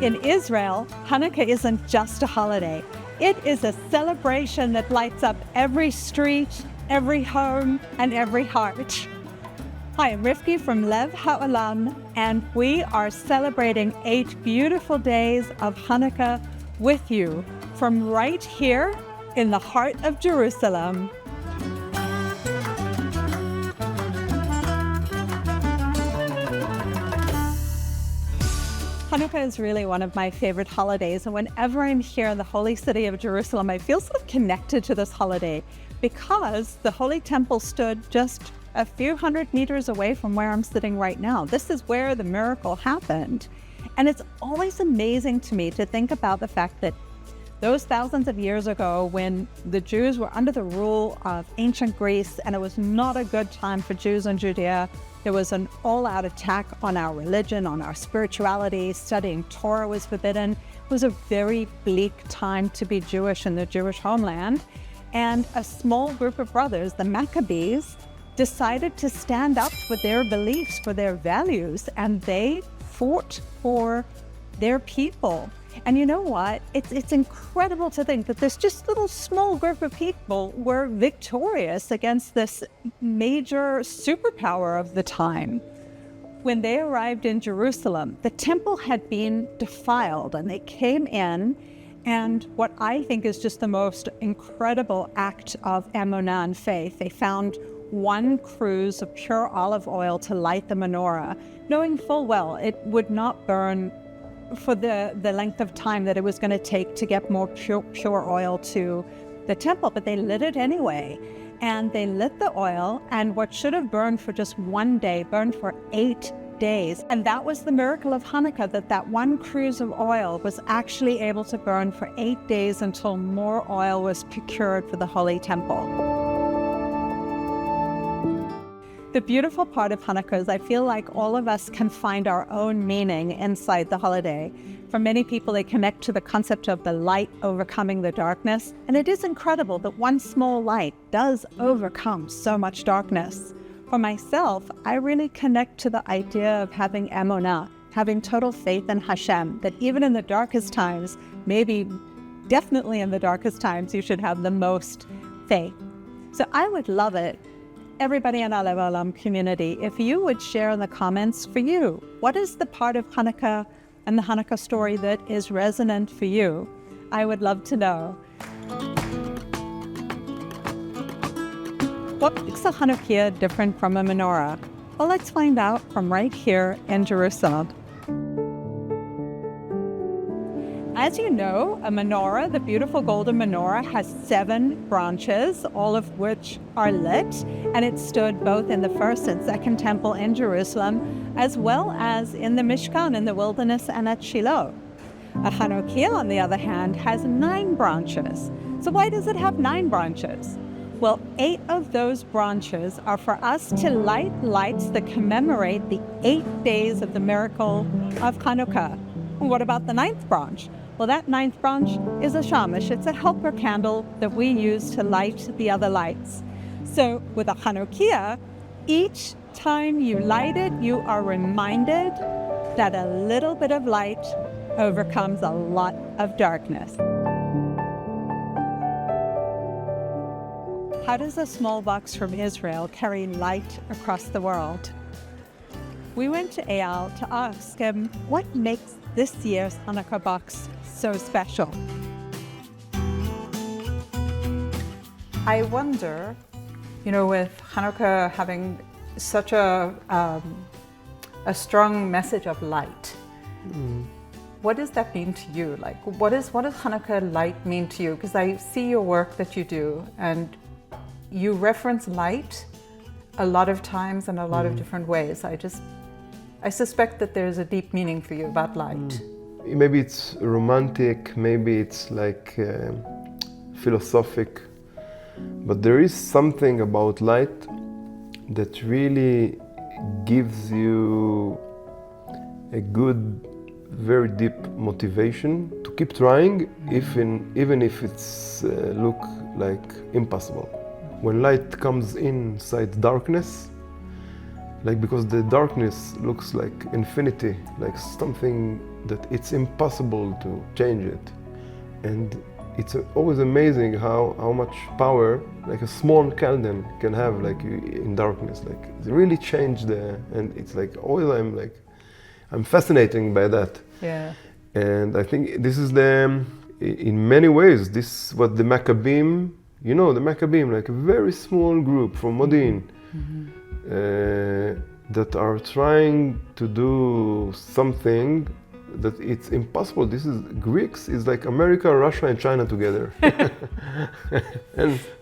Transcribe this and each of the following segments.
In Israel, Hanukkah isn't just a holiday. It is a celebration that lights up every street, every home, and every heart. Hi, I'm Rivki from Lev Haolam, and we are celebrating 8 beautiful days of Hanukkah with you from right here in the heart of Jerusalem. Hanukkah is really one of my favorite holidays, and whenever I'm here in the holy city of Jerusalem, I feel sort of connected to this holiday because the Holy Temple stood just a few hundred meters away from where I'm sitting right now. This is where the miracle happened. And it's always amazing to me to think about the fact that those thousands of years ago, when the Jews were under the rule of ancient Greece and it was not a good time for Jews in Judea, there was an all-out attack on our religion, on our spirituality. Studying Torah was forbidden. It was a very bleak time to be Jewish in the Jewish homeland. And a small group of brothers, the Maccabees, decided to stand up for their beliefs, for their values, and they fought for their people. And you know what? It's incredible to think that this just little small group of people were victorious against this major superpower of the time. When they arrived in Jerusalem, the temple had been defiled, and they came in, and what I think is just the most incredible act of emunah and faith, they found one cruse of pure olive oil to light the menorah, knowing full well it would not burn for the length of time that it was going to take to get more pure oil to the temple, but they lit it anyway. And they lit the oil, and what should have burned for just one day burned for 8 days. And that was the miracle of Hanukkah, that one cruse of oil was actually able to burn for 8 days until more oil was procured for the Holy Temple. The beautiful part of Hanukkah is I feel like all of us can find our own meaning inside the holiday. For many people, they connect to the concept of the light overcoming the darkness. And it is incredible that one small light does overcome so much darkness. For myself, I really connect to the idea of having emunah, having total faith in Hashem, that even in the darkest times, maybe definitely in the darkest times, you should have the most faith. So I would love it, everybody in our Lev Haolam community, if you would share in the comments for you, what is the part of Hanukkah and the Hanukkah story that is resonant for you? I would love to know. What makes a Hanukkiah different from a menorah? Well, let's find out from right here in Jerusalem. As you know, a menorah, the beautiful golden menorah, has 7 branches, all of which are lit, and it stood both in the first and second temple in Jerusalem, as well as in the Mishkan in the wilderness and at Shiloh. A Hanukkiah, on the other hand, has 9 branches. So why does it have 9 branches? Well, 8 of those branches are for us to light lights that commemorate the 8 days of the miracle of Hanukkah. What about the 9th branch? Well, that 9th branch is a shamash. It's a helper candle that we use to light the other lights. So with a Hanukkiah, each time you light it, you are reminded that a little bit of light overcomes a lot of darkness. How does a small box from Israel carry light across the world? We went to Eyal to ask him what makes this year's Hanukkah box so special. I wonder, with Hanukkah having such a strong message of light, what does that mean to you? Like, what does Hanukkah light mean to you? Because I see your work that you do, and you reference light a lot of times in a lot of different ways. I suspect that there's a deep meaning for you about light. Maybe it's romantic, maybe it's like philosophic, but there is something about light that really gives you a good, very deep motivation to keep trying, even if it's look like impossible. When light comes inside darkness, like because the darkness looks like infinity, like something that it's impossible to change it. And it's always amazing how much power like a small candle can have like in darkness. Like it really changed and it's like always I'm fascinated by that. Yeah. And I think this is in many ways, this is what the Maccabees, you know, the Maccabees, like a very small group from Modi'in, that are trying to do something that it's impossible. This is Greeks is like America, Russia, and China together,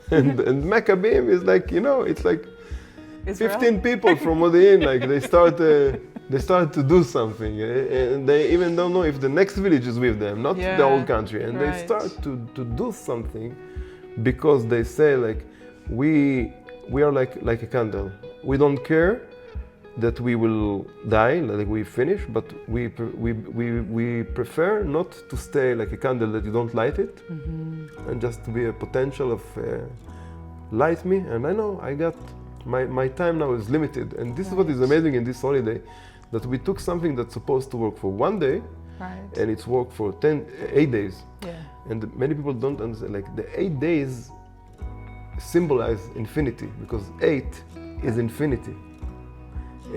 and Maccabees is like, you know, it's like Israel? 15 people from Modi'in. Like they start to do something, and they even don't know if the next village is with them, not the whole country, and they start to do something because they say like we are like a candle. We don't care that we will die, like we finish, but we prefer not to stay like a candle that you don't light it, and just to be a potential of light me. And I know I got my time now is limited, and this is what is amazing in this holiday, that we took something that's supposed to work for one day, and it's worked for 8 days. And many people don't understand, like the 8 days symbolize infinity, because 8 is infinity.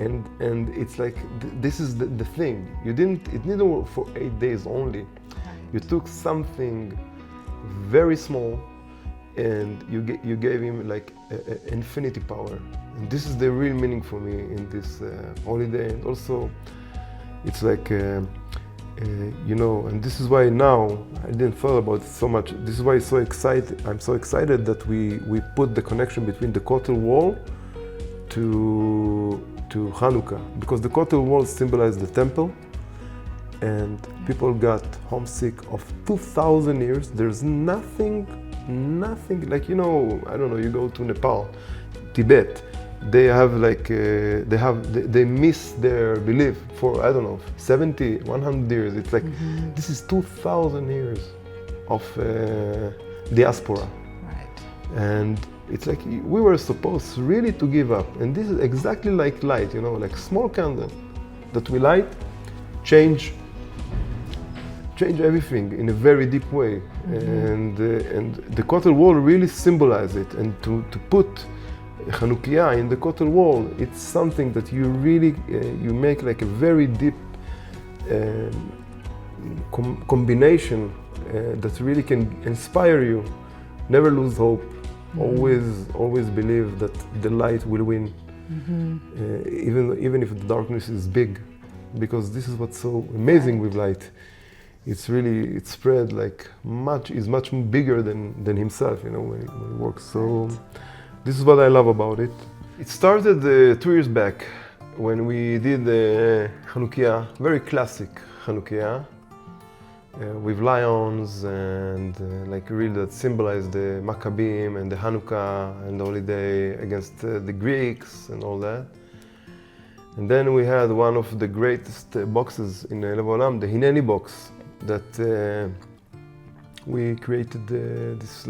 And it's like this is the thing. It didn't work for 8 days only. You took something very small and you gave him like infinity power. And this is the real meaning for me in this holiday. And also it's like you know, and this is why now I didn't thought about it so much. This is why I'm so excited that we put the connection between the Kotel Wall to Hanukkah, because the Kotel Wall symbolizes the temple, and people got homesick of 2,000 years. There's nothing like, you know, I don't know, you go to Nepal, Tibet, they have like they miss their belief for, I don't know, 70, 100 years. It's like this is 2,000 years of diaspora, and it's like we were supposed really to give up. And this is exactly like light, you know, like small candle that we light, change everything in a very deep way. And the Kotel Wall really symbolizes it. And to put Hanukkiah in the Kotel Wall, it's something that you really you make like a very deep combination that really can inspire you. Never lose hope. Always believe that the light will win, even if the darkness is big, because this is what's so amazing with light. It's really, it spread like is much bigger than himself, you know, when it works. So this is what I love about it. It started 2 years back when we did the Hanukkiah, very classic Hanukkiah, with lions and like really that symbolize the Maccabees and the Hanukkah and the holiday against the Greeks and all that. And then we had one of the greatest boxes in Lev Haolam, the Hineni box, that we created this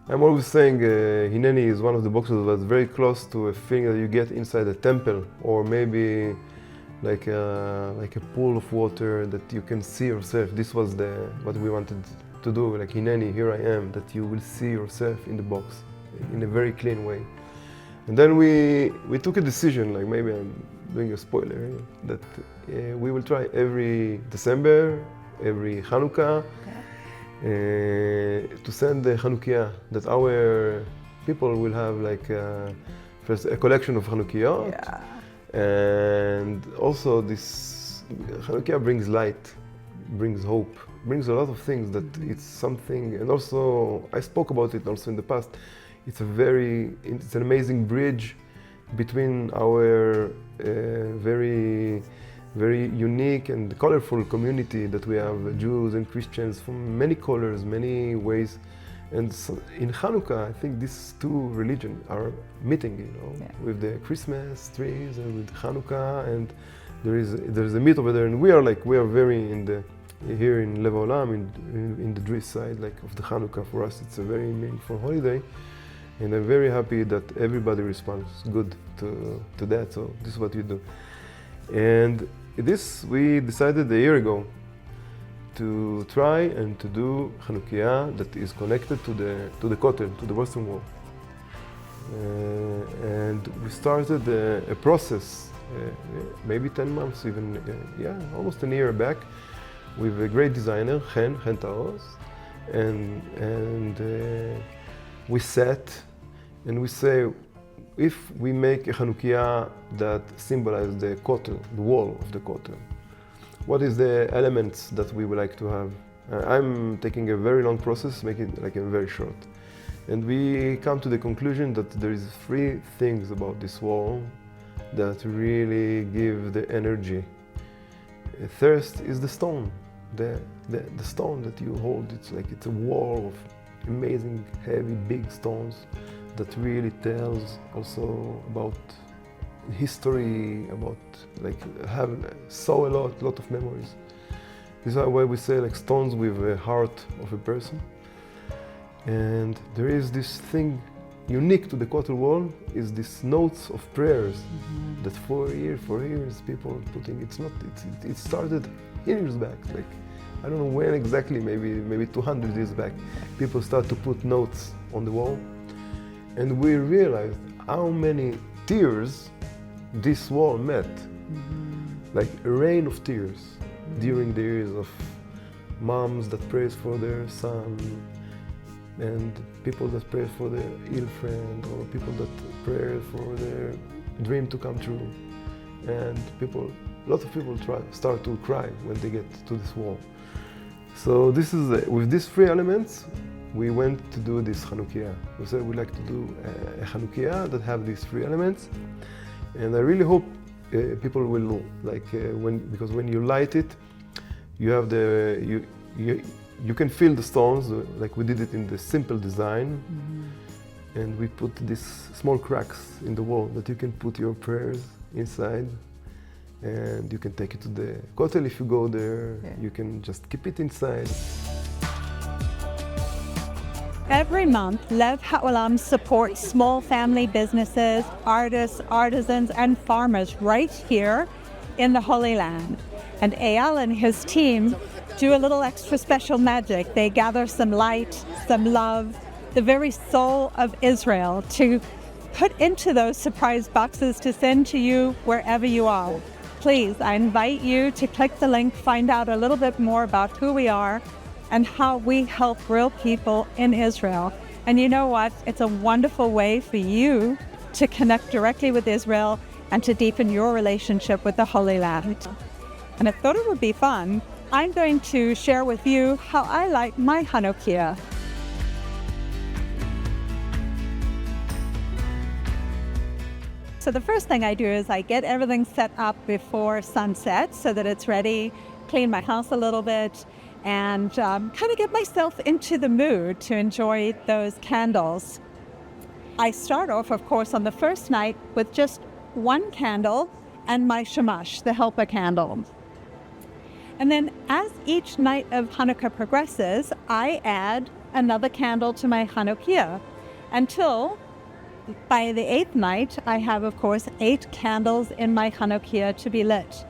I'm always saying Hineni is one of the boxes that's very close to a thing that you get inside a temple, or maybe like a pool of water that you can see yourself. This was what we wanted to do, like Hineni, here I am, that you will see yourself in the box in a very clean way. And then we took a decision, like maybe I'm doing a spoiler, that we will try every December, every Hanukkah, to send the Hanukkiah, that our people will have like first a collection of Hanukkiyot. And also this Hanukkiah brings light, brings hope, brings a lot of things, that it's something. And also I spoke about it also in the past. It's an amazing bridge between our very unique and colorful community that we have, Jews and Christians from many colors, many ways. And so in Hanukkah, I think these two religions are meeting, you know, with the Christmas trees and with Hanukkah, and there's a meet over there, and we are very here in Lev Haolam, in the Jewish side, like of the Hanukkah. For us, it's a very meaningful holiday, and I'm very happy that everybody responds good to that. So this is what you do. And this we decided a year ago to try and to do Hanukkiah that is connected to the Kotel, to the Western Wall. And we started a process, maybe 10 months, even, almost a year back, with a great designer, Chen Taos, and we sat and we say, if we make a Hanukkiah that symbolizes the Kotel, the wall of the Kotel, what is the elements that we would like to have? I'm taking a very long process, making it like a very short. And we come to the conclusion that there is 3 things about this wall that really give the energy. First is the stone, the stone that you hold. It's like it's a wall of amazing, heavy, big stones that really tells also about history, about like saw a lot of memories. This is why we say like stones with a heart of a person. And there is this thing unique to the Kotel wall is this notes of prayers that for years people putting. It started years back. Like I don't know when exactly. Maybe 200 years back, people start to put notes on the wall, and we realized how many tears this wall met, like a rain of tears during the years of moms that prays for their son, and people that pray for their ill friend, or people that pray for their dream to come true. And a lot of people start to cry when they get to this wall. So this is, with these 3 elements, we went to do this Hanukkiah. We said we'd like to do a Hanukkiah that have these 3 elements. And I really hope people will know, like because when you light it, you have you can feel the stones, like we did it in the simple design. And we put these small cracks in the wall that you can put your prayers inside. And you can take it to the Kotel if you go there. You can just keep it inside. Every month, Lev Haolam supports small family businesses, artists, artisans, and farmers right here in the Holy Land. And Eyal and his team do a little extra special magic. They gather some light, some love, the very soul of Israel to put into those surprise boxes to send to you wherever you are. Please, I invite you to click the link, find out a little bit more about who we are and how we help real people in Israel. And you know what? It's a wonderful way for you to connect directly with Israel and to deepen your relationship with the Holy Land. And I thought it would be fun. I'm going to share with you how I light my Hanukkiah. So the first thing I do is I get everything set up before sunset so that it's ready, clean my house a little bit, and kind of get myself into the mood to enjoy those candles. I start off, of course, on the first night with just 1 candle and my shamash, the helper candle. And then as each night of Hanukkah progresses, I add another candle to my Hanukkiah until by the 8th night, I have, of course, 8 candles in my Hanukkiah to be lit.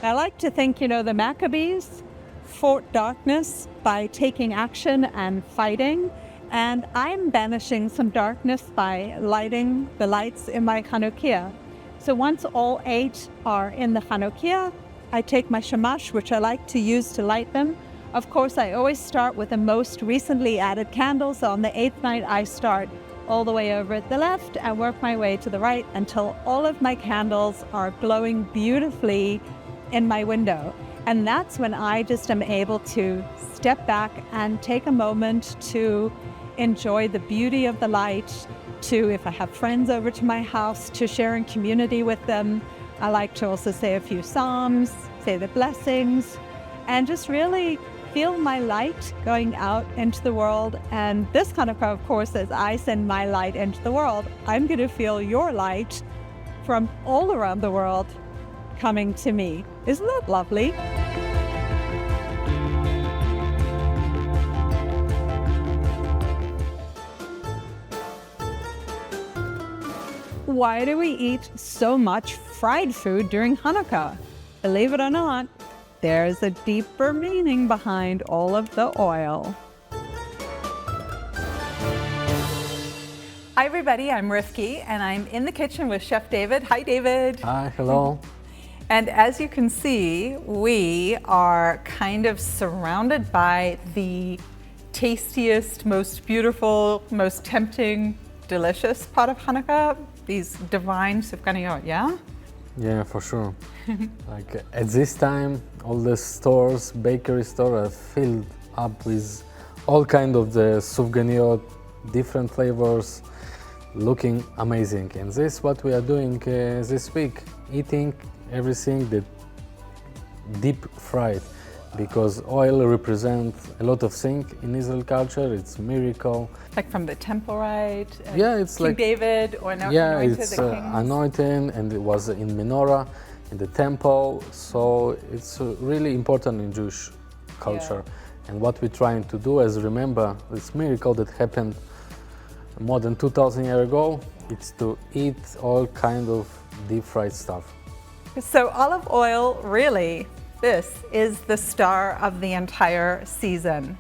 I like to think, the Maccabees fought darkness by taking action and fighting, and I'm banishing some darkness by lighting the lights in my Hanukkiah. So once all 8 are in the Hanukkiah, I take my shamash, which I like to use to light them. Of course, I always start with the most recently added candles. So on the 8th night, I start all the way over at the left and work my way to the right until all of my candles are glowing beautifully in my window. And that's when I just am able to step back and take a moment to enjoy the beauty of the light, to, if I have friends over to my house, to share in community with them. I like to also say a few psalms, say the blessings, and just really feel my light going out into the world. And this Hanukkah, of course, as I send my light into the world, I'm going to feel your light from all around the world coming to me. Isn't that lovely? Why do we eat so much fried food during Hanukkah? believe it or not, there's a deeper meaning behind all of the oil. Hi everybody, I'm Rifki and I'm in the kitchen with Chef David. Hi David. Hi, hello. And as you can see, we are kind of surrounded by the tastiest, most beautiful, most tempting, delicious part of Hanukkah, these divine Sufganiyot, yeah? Yeah, for sure. Like at this time, all the stores, bakery stores are filled up with all kind of the Sufganiyot, different flavors, looking amazing. And this is what we are doing this week, eating everything that deep fried, because oil represents a lot of things in Israel culture. It's miracle. Like from the temple, right? Yeah, it's King like David or yeah, anointed it's the kings. anointing, and it was in Menora, in the temple. So it's really important in Jewish culture. Yeah. And what we're trying to do is remember this miracle that happened more than 2,000 years ago. It's to eat all kind of deep fried stuff. So olive oil, really, this is the star of the entire season.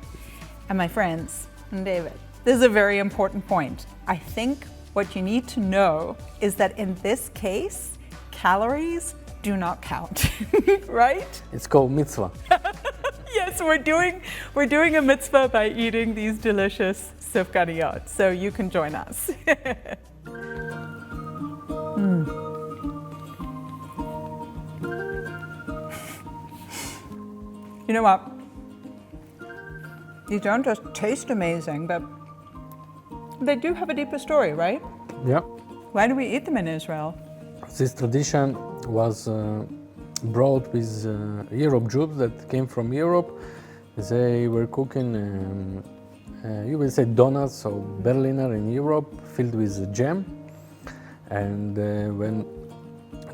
And my friends, and David, this is a very important point. I think what you need to know is that in this case, calories do not count, right? It's called mitzvah. Yes, we're doing a mitzvah by eating these delicious Sufganiyot, so you can join us. You know what? These don't just taste amazing, but they do have a deeper story, right? Yeah. Why do we eat them in Israel? This tradition was brought with Europe Jews that came from Europe. They were cooking, you will say donuts or Berliner in Europe, filled with jam. And when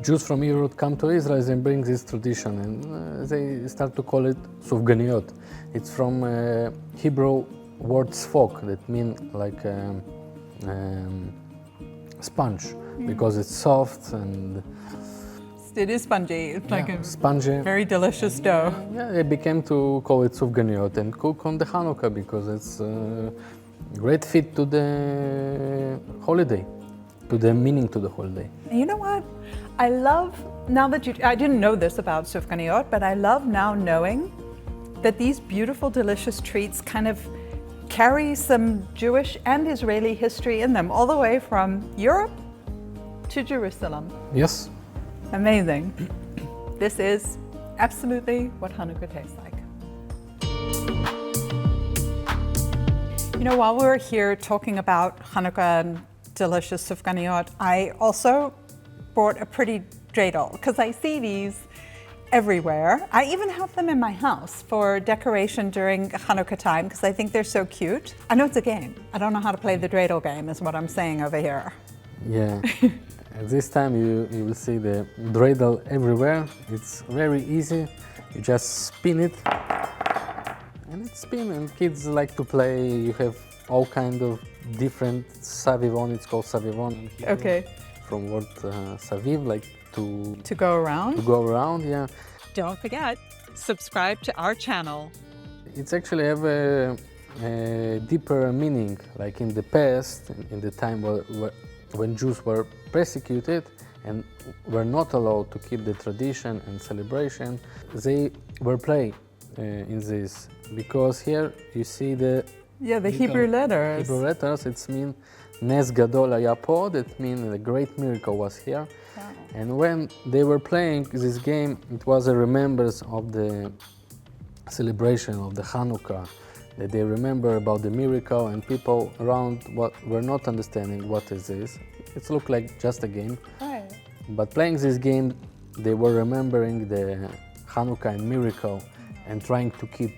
Jews from Europe come to Israel, they bring this tradition and they start to call it Sufganiyot. It's from Hebrew word sfok, that means like sponge, because it's soft and It is spongy. It's like a spongy. very delicious dough. Yeah, they became to call it Sufganiyot and cook on the Hanukkah because it's a great fit to the holiday, to the meaning to the holiday. And you know what? I love, now that I didn't know this about Sufganiyot, but I love now knowing that these beautiful, delicious treats kind of carry some Jewish and Israeli history in them, all the way from Europe to Jerusalem. Yes. Amazing. This is absolutely what Hanukkah tastes like. You know, while we're here talking about Hanukkah and delicious Sufganiyot, I also bought a pretty dreidel, because I see these everywhere. I even have them in my house for decoration during Hanukkah time, because I think they're so cute. I know it's a game. I don't know how to play the dreidel game, is what I'm saying over here. Yeah. At this time you will see the dreidel everywhere. It's very easy. You just spin it and it spins, and kids like to play. You have all kind of different savivon, it's called savivon. Okay. From word saviv, like to go around? To go around, yeah. Don't forget, subscribe to our channel. It's actually have a deeper meaning, like in the past, in the time when Jews were persecuted and were not allowed to keep the tradition and celebration, they were playing in this, because here you see the Hebrew letters. Hebrew letters. It means Nes Gadol Haya Po, that means a great miracle was here. Wow. And when they were playing this game, it was a remembrance of the celebration of the Hanukkah, that they remember about the miracle, and people around were not understanding what is this. It looked like just a game. Right. But playing this game, they were remembering the Hanukkah and miracle and trying to keep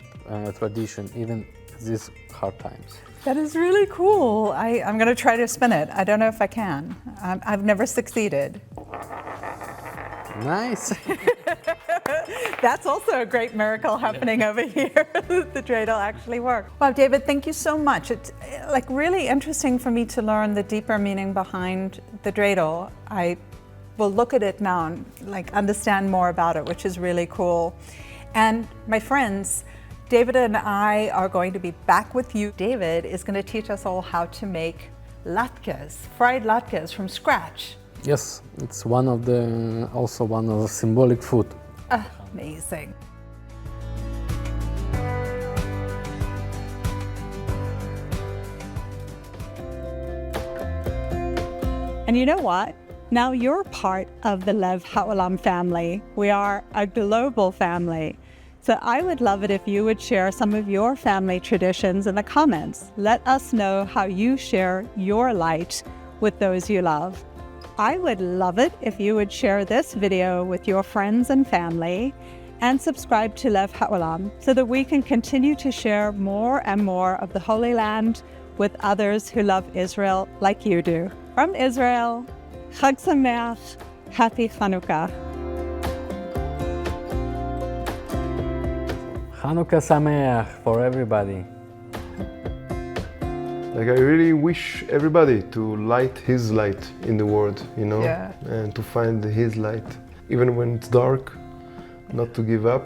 tradition even these hard times. That is really cool. I'm going to try to spin it. I don't know if I can. I've never succeeded. Nice. That's also a great miracle happening over here. The dreidel actually worked. Wow, David, thank you so much. It's like really interesting for me to learn the deeper meaning behind the dreidel. I will look at it now and like understand more about it, which is really cool. And my friends, David and I are going to be back with you. David is going to teach us all how to make latkes, fried latkes from scratch. Yes, it's also one of the symbolic food. Amazing. And you know what? Now you're part of the Lev Haolam family. We are a global family. So I would love it if you would share some of your family traditions in the comments. Let us know how you share your light with those you love. I would love it if you would share this video with your friends and family and subscribe to Lev Haolam so that we can continue to share more and more of the Holy Land with others who love Israel like you do. From Israel, Chag Sameach, Happy Hanukkah. Hanukkah Sameach for everybody. Like I really wish everybody to light his light in the world, you know, Yeah. and to find his light, even when it's dark, not to give up.